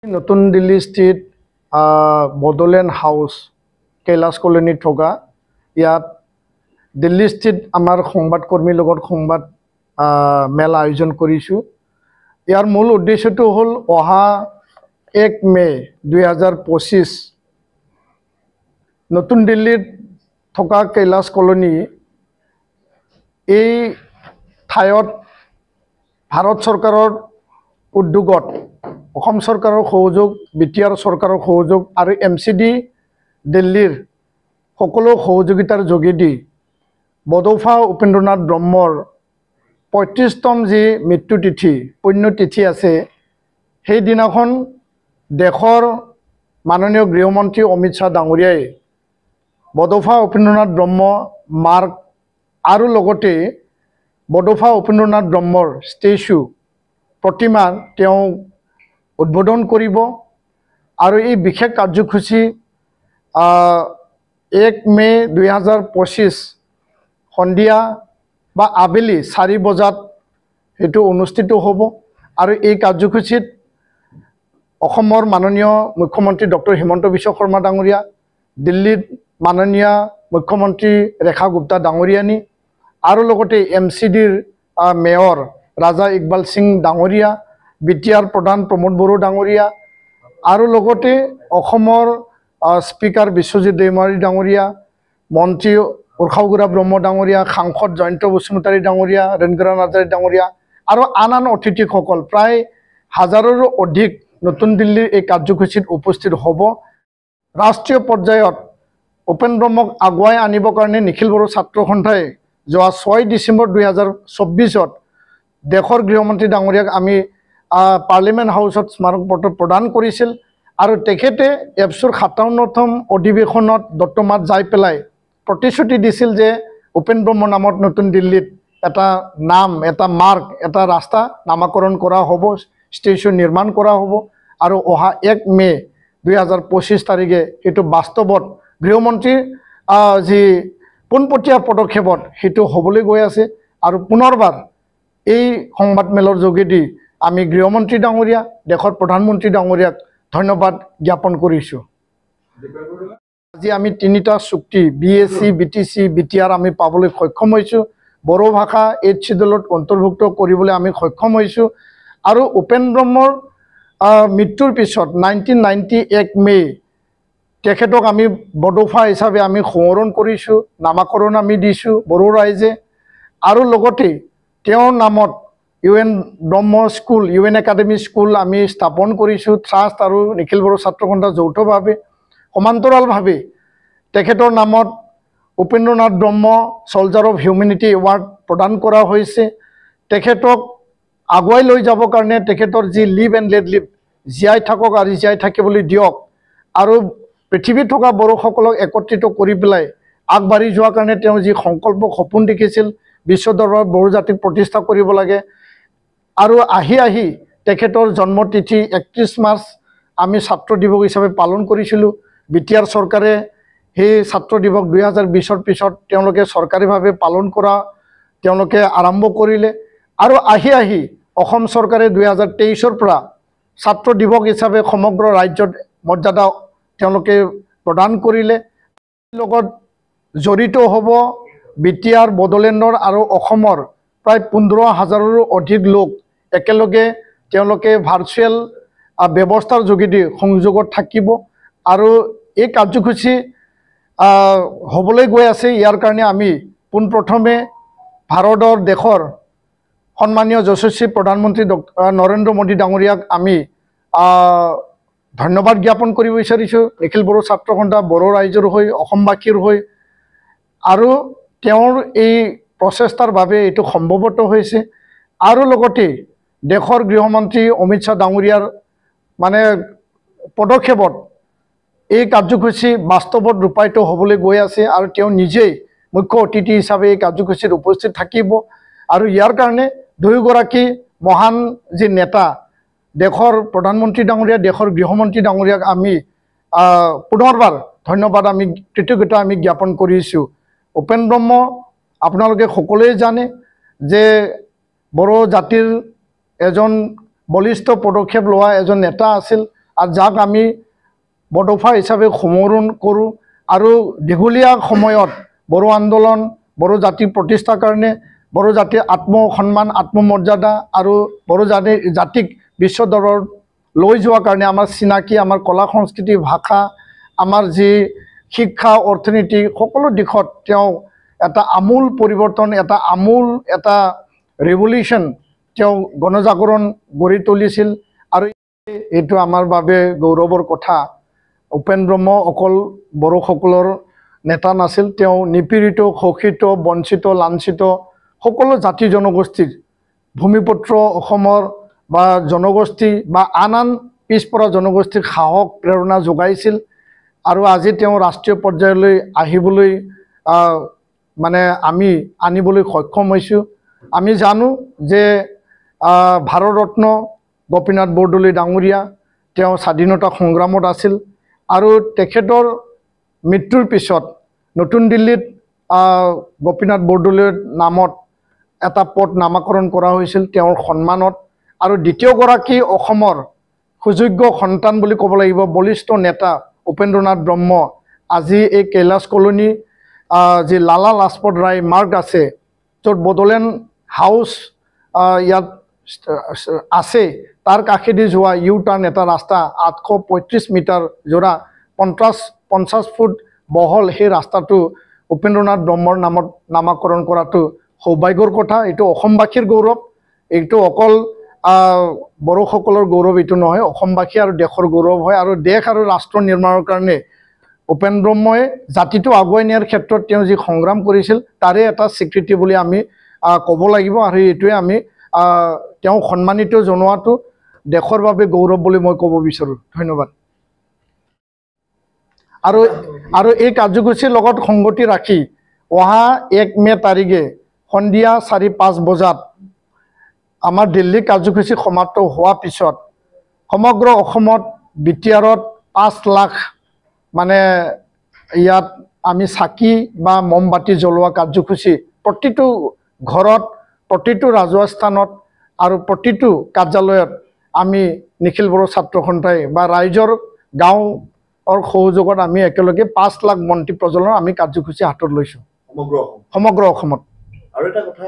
নতুন দিল্লী স্থিত বডোলেণ্ড হাউচ কৈলাশ কলনীত থকা ইয়াত দিল্লী স্থিত আমাৰ সংবাদকৰ্মীৰ লগত সংবাদ মেল আয়োজন কৰিছোঁ। ইয়াৰ মূল উদ্দেশ্যটো হ'ল অহা 1 মে 2025 নতুন দিল্লীত থকা কৈলাশ কলনী এই ঠাইত ভাৰত চৰকাৰৰ উদ্যোগত অসম চৰকাৰৰ সহযোগ, বিটিআৰ চৰকাৰৰ সহযোগ আৰু MCD দিল্লীৰ সকলো সহযোগিতাৰ যোগেদি বডৌফা উপেন্দ্ৰনাথ ব্ৰহ্মৰ 35তম যি মৃত্যুতিথি পুণ্যতিথি আছে, সেই দিনাখন দেশৰ মাননীয় গৃহমন্ত্ৰী অমিত শ্বাহ ডাঙৰীয়াই বডৌফা উপেন্দ্ৰনাথ ব্ৰহ্ম মাৰ্গ আৰু লগতে বডৌফা উপেন্দ্ৰনাথ ব্ৰহ্মৰ ষ্টেচু প্ৰতিমা তেওঁ উদ্বোধন কৰিব। আৰু এই বিশেষ কাৰ্যসূচী 1 মে 2025 সন্ধিয়া বা আবেলি 4 বজাত সেইটো অনুষ্ঠিত হ'ব। আৰু এই কাৰ্যসূচীত অসমৰ মাননীয় মুখ্যমন্ত্ৰী ডক্টৰ হিমন্ত বিশ্ব শৰ্মা ডাঙৰীয়া, দিল্লীত মাননীয় মুখ্যমন্ত্ৰী ৰেখা গুপ্তা ডাঙৰীয়ানী আৰু লগতে MCDৰ মেয়ৰ ৰাজা ইকবাল সিং ডাঙৰীয়া, বিটিআৰ প্ৰধান প্ৰমোদ বড়ো ডাঙৰীয়া আৰু লগতে অসমৰ স্পিকাৰ বিশ্বজিৎ দৈমাৰী ডাঙৰীয়া, মন্ত্ৰী উৰ্খাওগুৰা ব্ৰহ্ম ডাঙৰীয়া, সাংসদ জয়ন্ত বসুমতাৰী ডাঙৰীয়া, ৰেণুকা নাৰ্জাৰী ডাঙৰীয়া আৰু আন অতিথিসকল প্ৰায় হাজাৰৰো অধিক নতুন দিল্লীৰ এই কাৰ্যসূচীত উপস্থিত হ'ব। ৰাষ্ট্ৰীয় পৰ্যায়ত উপেন ব্ৰহ্মক আগুৱাই আনিবৰ কাৰণে নিখিল বড়ো ছাত্ৰ সন্থাই যোৱা 6 ডিচেম্বৰ 2024 দেশৰ গৃহমন্ত্ৰী ডাঙৰীয়াক আমি পাৰ্লিমেণ্ট হাউচত স্মাৰক পত্ৰ প্ৰদান কৰিছিল। আৰু তেখেতে এপছুৰ 57তম অধিৱেশনত দত্তমাত যাই পেলাই প্ৰতিশ্ৰুতি দিছিল যে উপেন ব্ৰহ্ম নামত নতুন দিল্লীত এটা নাম, এটা মাৰ্গ, এটা ৰাস্তা নামাকৰণ কৰা হ'ব, ষ্টেচু নিৰ্মাণ কৰা হ'ব। আৰু অহা 1 মে 2025 তাৰিখে সেইটো বাস্তৱত গৃহমন্ত্ৰীৰ যি পোনপটীয়া পদক্ষেপত সেইটো হ'বলৈ গৈ আছে। আৰু পুনৰবাৰ এই সংবাদমেলৰ যোগেদি আমি গৃহমন্ত্ৰী ডাঙৰীয়া, দেশৰ প্ৰধানমন্ত্ৰী ডাঙৰীয়াক ধন্যবাদ জ্ঞাপন কৰিছোঁ। আজি আমি 3টা চুক্তি BSc, BTC, BTR আমি পাবলৈ সক্ষম হৈছোঁ। বড়ো ভাষা 8th শিডিউলত অন্তৰ্ভুক্ত কৰিবলৈ আমি সক্ষম হৈছোঁ। আৰু উপেন ব্ৰহ্মৰ মৃত্যুৰ পিছত 1991 মে তেখেতক আমি বডৌফা হিচাপে আমি সোঁৱৰণ কৰিছোঁ, নামাকৰণ আমি দিছোঁ বড়ো ৰাইজে। আৰু লগতে তেওঁৰ নামত UN ব্ৰহ্ম স্কুল, UN একাডেমি স্কুল আমি স্থাপন কৰিছোঁ। ট্ৰাষ্ট আৰু নিখিল বড়ো ছাত্ৰ সন্থা যৌথভাৱে সমান্তৰালভাৱে তেখেতৰ নামত উপেন্দ্ৰনাথ ব্ৰহ্ম ছলজাৰ অফ হিউমেনিটি এৱাৰ্ড প্ৰদান কৰা হৈছে। তেখেতক আগুৱাই লৈ যাবৰ কাৰণে তেখেতৰ যি লিভ এণ্ড লেট লিভ, জীয়াই থাকক আৰু জীয়াই থাকিবলৈ দিয়ক, আৰু পৃথিৱীত থকা বড়োসকলক একত্ৰিত কৰি পেলাই আগবাঢ়ি যোৱাৰ কাৰণে তেওঁ যি সংকল্প সপোন দেখিছিল, বিশ্ব দৰবাৰত বড়ো জাতিক প্ৰতিষ্ঠা কৰিব লাগে। আৰু আহি তেখেতৰ জন্মতিথি 31 মাৰ্চ আমি ছাত্ৰ দিৱস হিচাপে পালন কৰিছিলোঁ। বিটিআৰ চৰকাৰে সেই ছাত্ৰ দিৱস 2020 পিছত তেওঁলোকে চৰকাৰীভাৱে পালন কৰা তেওঁলোকে আৰম্ভ কৰিলে। আৰু আহি অসম চৰকাৰে 2023 পৰা ছাত্ৰ দিৱস হিচাপে সমগ্ৰ ৰাজ্যত মৰ্যাদা তেওঁলোকে প্ৰদান কৰিলে। লগত জড়িত হ'ব বিটিআৰ, বডোলেণ্ডৰ আৰু অসমৰ প্ৰায় 15,000ৰো অধিক লোক একেলগে তেওঁলোকে ভাৰ্চুৱেল ব্যৱস্থাৰ যোগেদি সংযোগত থাকিব। আৰু এই কাৰ্যসূচী হ'বলৈ গৈ আছে। ইয়াৰ কাৰণে আমি পোনপ্ৰথমে ভাৰতৰ দেশৰ সন্মানীয় যশস্বী প্ৰধানমন্ত্ৰী নৰেন্দ্ৰ মোদী ডাঙৰীয়াক আমি ধন্যবাদ জ্ঞাপন কৰিব বিচাৰিছোঁ, নিখিল বড়ো ছাত্ৰ সন্থা বড়ো ৰাইজৰ হৈ, অসমবাসীৰ হৈ। আৰু তেওঁৰ এই প্ৰচেষ্টাৰ বাবে এইটো সম্ভৱত হৈছে। আৰু লগতে দেশৰ গৃহমন্ত্ৰী অমিত শ্বাহ ডাঙৰীয়াৰ মানে পদক্ষেপত এই কাৰ্যসূচী বাস্তৱত ৰূপায়িত হ'বলৈ গৈ আছে। আৰু তেওঁ নিজেই মুখ্য অতিথি হিচাপে এই কাৰ্যসূচীত উপস্থিত থাকিব। আৰু ইয়াৰ কাৰণে দুয়োগৰাকী মহান যি নেতা, দেশৰ প্ৰধানমন্ত্ৰী ডাঙৰীয়া, দেশৰ গৃহমন্ত্ৰী ডাঙৰীয়াক আমি পুনৰবাৰ ধন্যবাদ, আমি কৃতজ্ঞতা আমি জ্ঞাপন কৰিছোঁ। উপেন ব্ৰহ্ম আপোনালোকে সকলোৱে জানে যে বড়ো জাতিৰ এজন বলিষ্ঠ পদক্ষেপ লোৱা এজন নেতা আছিল আৰু যাক আমি বৰদফা হিচাপে সমৰণ কৰোঁ আৰু দীঘলীয়া সময়ত বড়ো আন্দোলন বড়ো জাতি প্ৰতিষ্ঠাৰ কাৰণে বড়ো জাতিৰ আত্মসন্মান আত্মমৰ্যাদা আৰু বড়ো জাতিক বিশ্ব দৰবাৰত লৈ যোৱাৰ কাৰণে আমাৰ চিনাকি আমাৰ কলা সংস্কৃতি ভাষা আমাৰ যি শিক্ষা অৰ্থনীতি সকলো দিশত তেওঁ এটা আমূল পৰিৱৰ্তন এটা আমূল এটা ৰেভলিউশ্যন তেওঁ গণজাগৰণ গঢ়ি তুলিছিল আৰু এইটো আমাৰ বাবে গৌৰৱৰ কথা উপেন ব্ৰহ্ম অকল বড়োসকলৰ নেতা নাছিল তেওঁ নিপীড়িত শোষিত বঞ্চিত লাঞ্ছিত সকলো জাতি জনগোষ্ঠীৰ ভূমিপুত্ৰ অসমৰ বা জনগোষ্ঠী বা আন পিছপৰা জনগোষ্ঠীক সাহস প্ৰেৰণা যোগাইছিল আৰু আজি তেওঁ ৰাষ্ট্ৰীয় পৰ্যায়লৈ আহিবলৈ মানে আমি আনিবলৈ সক্ষম হৈছোঁ আমি জানো যে ভাৰতৰত্ন গোপীনাথ বৰদলৈ ডাঙৰীয়া তেওঁ স্বাধীনতা সংগ্ৰামত আছিল আৰু তেখেতৰ মৃত্যুৰ পিছত নতুন দিল্লীত গোপীনাথ বৰদলৈৰ নামত এটা পদ নামাকৰণ কৰা হৈছিল তেওঁৰ সন্মানত আৰু দ্বিতীয়গৰাকী অসমৰ সুযোগ্য সন্তান বুলি ক'ব লাগিব বলিষ্ঠ নেতা উপেন্দ্ৰনাথ ব্ৰহ্ম আজি এই কৈলাশ কলনী যি লালা লাজপত ৰায় মাৰ্গ আছে য'ত বড়োলেণ্ড হাউচ ইয়াত আছে তাৰ কাষেদি যোৱা ইউ টাৰ্ণ এটা ৰাস্তা 835 মিটাৰ জোৰা 50 ফুট বহল সেই ৰাস্তাটো উপেন্দ্ৰনাথ ব্ৰহ্মৰ নামত নামাকৰণ কৰাটো সৌভাগ্যৰ কথা এইটো অসমবাসীৰ গৌৰৱ এইটো অকল বড়োসকলৰ গৌৰৱ এইটো নহয় অসমবাসী আৰু দেশৰ গৌৰৱ হয় আৰু দেশ আৰু ৰাষ্ট্ৰ নিৰ্মাণৰ কাৰণে উপেন ব্ৰহ্মই জাতিটো আগুৱাই নিয়াৰ ক্ষেত্ৰত তেওঁ যি সংগ্ৰাম কৰিছিল তাৰে এটা স্বীকৃতি বুলি আমি ক'ব লাগিব আৰু এইটোৱে আমি তেওঁ সন্মানিত জনোৱাটো দেশৰ বাবে গৌৰৱ বুলি মই ক'ব বিচাৰোঁ ধন্যবাদ আৰু এই কাৰ্যসূচীৰ লগত সংগতি ৰাখি অহা 1 মে তাৰিখে সন্ধিয়া 4-5 বজাত আমাৰ দিল্লী কাৰ্যসূচী সমাপ্ত হোৱাৰ পিছত সমগ্ৰ অসমত বিটিআৰত 5 লাখ মানে ইয়াত আমি চাকি বা মমবাতি জ্বলোৱা কাৰ্যসূচী প্ৰতিটো ঘৰত প্ৰতিটো ৰাজহুৱা স্থানত আৰু প্ৰতিটো কাৰ্যালয়ত আমি নিখিল বড়ো ছাত্ৰ সন্থাই বা ৰাইজৰ গাঁৱৰ সহযোগত আমি একেলগে 5 লাখ বন্তি প্ৰজ্বলনৰ আমি কাৰ্যসূচী হাতত লৈছোঁ সমগ্ৰ অসমত আৰু এটা কথা